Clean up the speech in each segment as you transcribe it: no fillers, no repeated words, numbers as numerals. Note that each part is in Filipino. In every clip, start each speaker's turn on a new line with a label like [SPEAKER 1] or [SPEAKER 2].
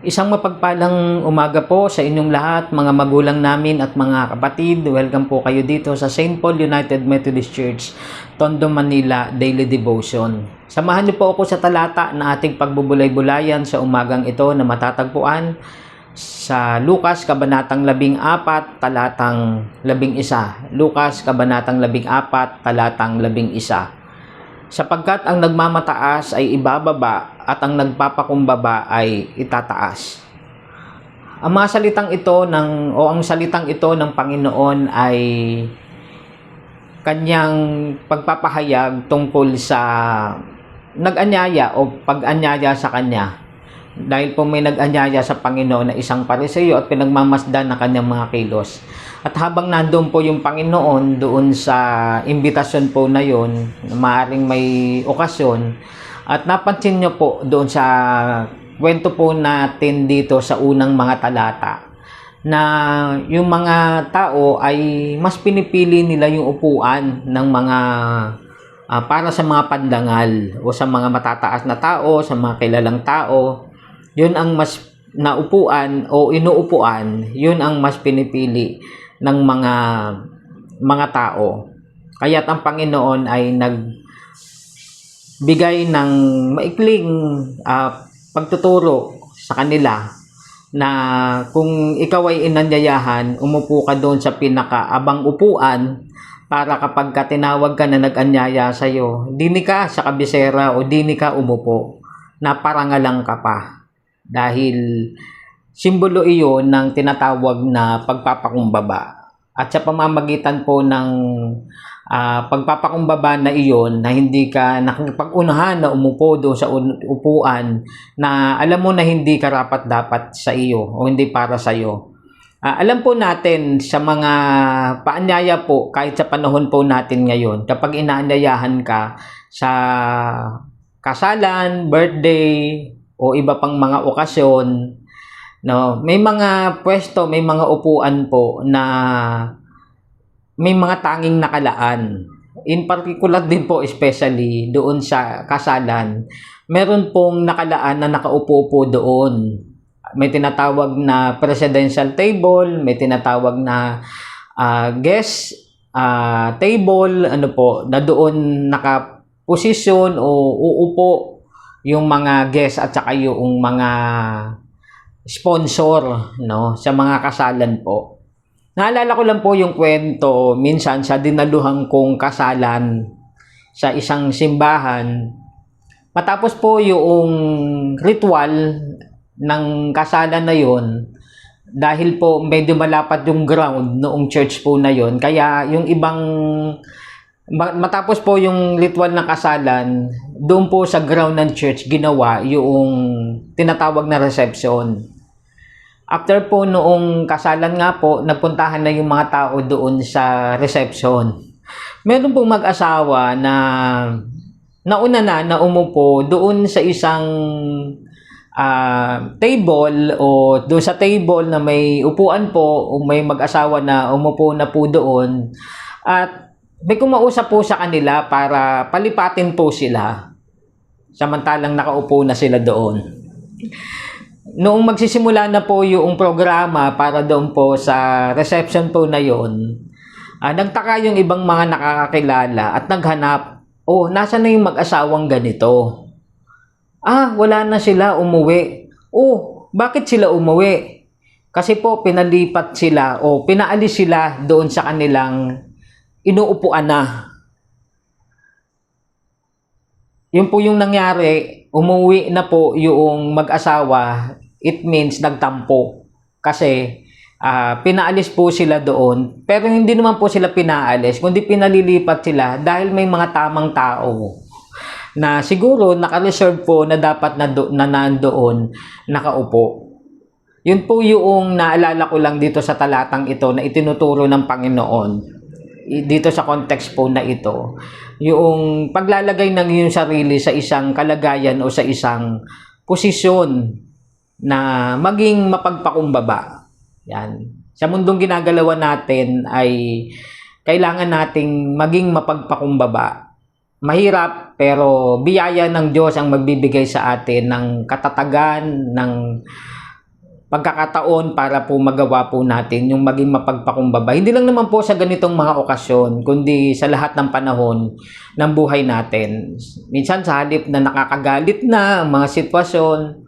[SPEAKER 1] Isang mapagpalang umaga po sa inyong lahat, mga magulang namin at mga kapatid. Welcome po kayo dito sa St. Paul United Methodist Church, Tondo, Manila, Daily Devotion. Samahan niyo po ako sa talata na ating pagbubulay-bulayan sa umagang ito na matatagpuan sa Lucas Kabanatang 14, talatang 11. Lucas Kabanatang 14, talatang 11. Sapagkat ang nagmamataas ay ibababa at ang nagpapakumbaba ay itataas. Ang mga salitang ito ang salitang ito ng Panginoon ay kanyang pagpapahayag tungkol sa nag-anyaya o pag-anyaya sa kanya. Dahil po may nag-anyaya sa Panginoon na isang Pariseo at pinagmamasdan ng kanyang mga kilos. At habang nandoon po yung Panginoon doon sa imbitasyon po na yun, maaaring may okasyon, at napansin nyo po doon sa kwento po natin dito sa unang mga talata, na yung mga tao ay mas pinipili nila yung upuan ng mga para sa mga pandangal o sa mga matataas na tao, sa mga kilalang tao. Yun ang mas naupuan o inuupuan, yun ang mas pinipili ng mga tao. Kaya't ang Panginoon ay nagbigay ng maikling pagtuturo sa kanila na kung ikaw ay inanyayahan, umupo ka doon sa pinakaabang upuan para kapag tinawag ka na nag-anyaya sa'yo, dini ka sa kabisera o dini ka umupo, na parangalang ka pa. Dahil simbolo iyon ng tinatawag na pagpapakumbaba. At sa pamamagitan po ng pagpapakumbaba na iyon, na hindi ka nakipag-unahan na umupo doon sa upuan na alam mo na hindi karapat-dapat sa iyo o hindi para sa iyo. Alam po natin sa mga paanyaya po, kahit sa panahon po natin ngayon, kapag inaanyayahan ka sa kasalan, birthday, o iba pang mga okasyon, no, may mga pwesto, may mga upuan po na may mga tanging nakalaan. In particular din po, especially doon sa kasalan, meron pong nakalaan na nakaupo po doon. May tinatawag na presidential table, may tinatawag na guest table, ano po, na doon nakaposisyon o uupo yung mga guest at saka yung mga sponsor, no, sa mga kasalan po. Naalala ko lang po yung kwento minsan sa dinaluhan kong kasalan sa isang simbahan. Matapos po yung ritual ng kasalan na yon, dahil po medyo malapat yung ground noong church po na yon, kaya yung ibang matapos po yung ritual ng kasalan, doon po sa ground ng church ginawa yung tinatawag na reception. After po noong kasalan nga po, napuntahan na yung mga tao doon sa reception. Meron pong mag-asawa na nauna na umupo doon sa isang table o doon sa table na may upuan po o may mag-asawa na umupo na po doon, at may kumausap po sa kanila para palipatin po sila samantalang nakaupo na sila doon. Noong magsisimula na po yung programa para doon po sa reception po na yon, nagtaka yung ibang mga nakakakilala at naghanap, nasa na yung mag-asawang ganito? Wala na sila, umuwi. Bakit sila umuwi? Kasi po pinalipat sila o pinaalis sila doon sa kanilang inuupuan na. Yun po yung nangyari, umuwi na po yung mag-asawa. It means nagtampo. Kasi pinaalis po sila doon. Pero hindi naman po sila pinaalis, kundi pinalilipat sila dahil may mga tamang tao na siguro naka-reserve po na dapat na nandoon nakaupo. Yun po yung naalala ko lang dito sa talatang ito na itinuturo ng Panginoon dito sa context po na ito, yung paglalagay ng iyong sarili sa isang kalagayan o sa isang posisyon na maging mapagpakumbaba. Yan. Sa mundong ginagalawan natin ay kailangan nating maging mapagpakumbaba. Mahirap, pero biyaya ng Diyos ang magbibigay sa atin ng katatagan, ng pagkakataon para po magawa po natin yung maging mapagpakumbaba. Hindi lang naman po sa ganitong mga okasyon, kundi sa lahat ng panahon ng buhay natin. Minsan sa halip na nakakagalit na ang mga sitwasyon,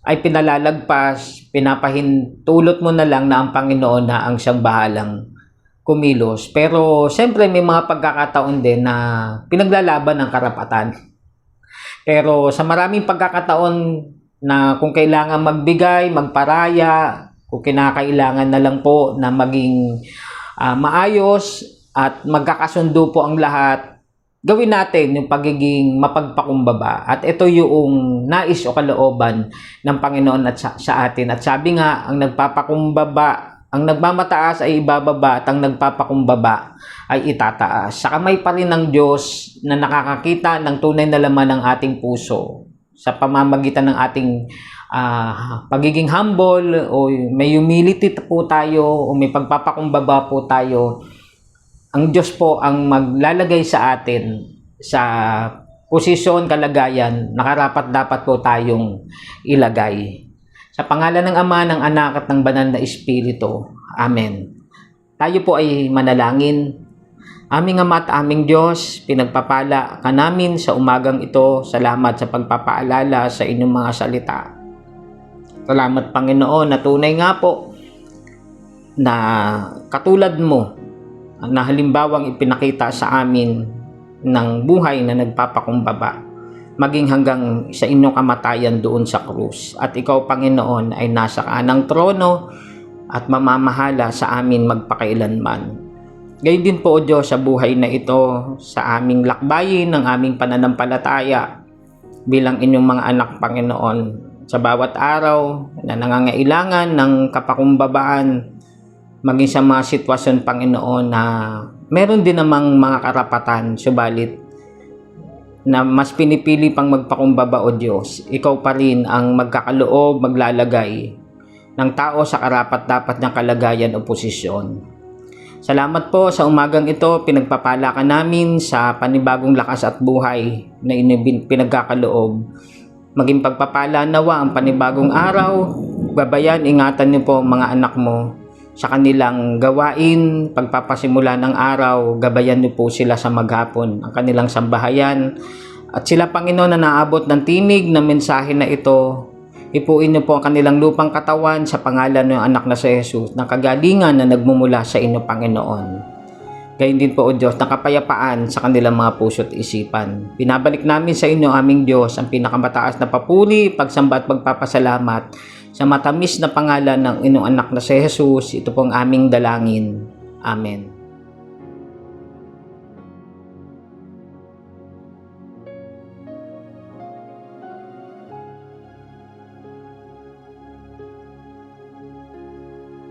[SPEAKER 1] ay pinalalagpas, pinapahintulot mo na lang na ang Panginoon na ang siyang bahalang kumilos. Pero siyempre may mga pagkakataon din na pinaglalaban ng karapatan. Pero sa maraming pagkakataon na kung kailangan magbigay, magparaya, kung kinakailangan na lang po na maging maayos at magkakasundo po ang lahat, gawin natin yung pagiging mapagpakumbaba. At ito yung nais o kalooban ng Panginoon at sa atin. At sabi nga, ang nagpapakumbaba, ang nagmamataas ay ibababa at ang nagpapakumbaba ay itataas. Sa kamay pa rin ng Diyos na nakakakita ng tunay na laman ng ating puso sa pamamagitan ng ating pagiging humble o may humility po tayo o may pagpapakumbaba po tayo. Ang Diyos po ang maglalagay sa atin sa posisyon, kalagayan na karapat-dapat po tayong ilagay. Sa pangalan ng Ama, ng Anak at ng Banal na Espiritu. Amen. Tayo po ay manalangin. Aming Ama at aming Diyos, pinagpapala ka namin sa umagang ito. Salamat sa pagpapaalala sa inyong mga salita. Salamat Panginoon na tunay nga po na katulad mo na halimbawang ipinakita sa amin ng buhay na nagpapakumbaba maging hanggang sa inyong kamatayan doon sa krus. At ikaw Panginoon ay nasa kanang trono at mamamahala sa amin magpakailanman. Gayon din po, O Diyos, sa buhay na ito, sa aming lakbayin, ng aming pananampalataya bilang inyong mga anak, Panginoon, sa bawat araw na nangangailangan ng kapakumbabaan, maging sa mga sitwasyon, Panginoon, na meron din namang mga karapatan, subalit na mas pinipili pang magpakumbaba, O Diyos, ikaw pa rin ang magkakaloob, maglalagay ng tao sa karapat-dapat niyang kalagayan o posisyon. Salamat po sa umagang ito, pinagpapala ka namin sa panibagong lakas at buhay na pinagkakaloob. Maging pagpapala nawa ang panibagong araw, babayan, ingatan niyo po mga anak mo sa kanilang gawain, pagpapasimula ng araw, gabayan niyo po sila sa maghapon, ang kanilang sambahayan. At sila Panginoon na naabot ng tinig na mensahe na ito, ipuin niyo po ang kanilang lupang katawan sa pangalan ng anak na si Jesus, na kagalingan na nagmumula sa inyo, Panginoon. Gayon din po, O Diyos, na kapayapaan sa kanilang mga puso at isipan. Pinabalik namin sa inyo, aming Diyos, ang pinakamataas na papuri, pagsamba at pagpapasalamat sa matamis na pangalan ng inyong anak na si Jesus. Ito pong aming dalangin. Amen.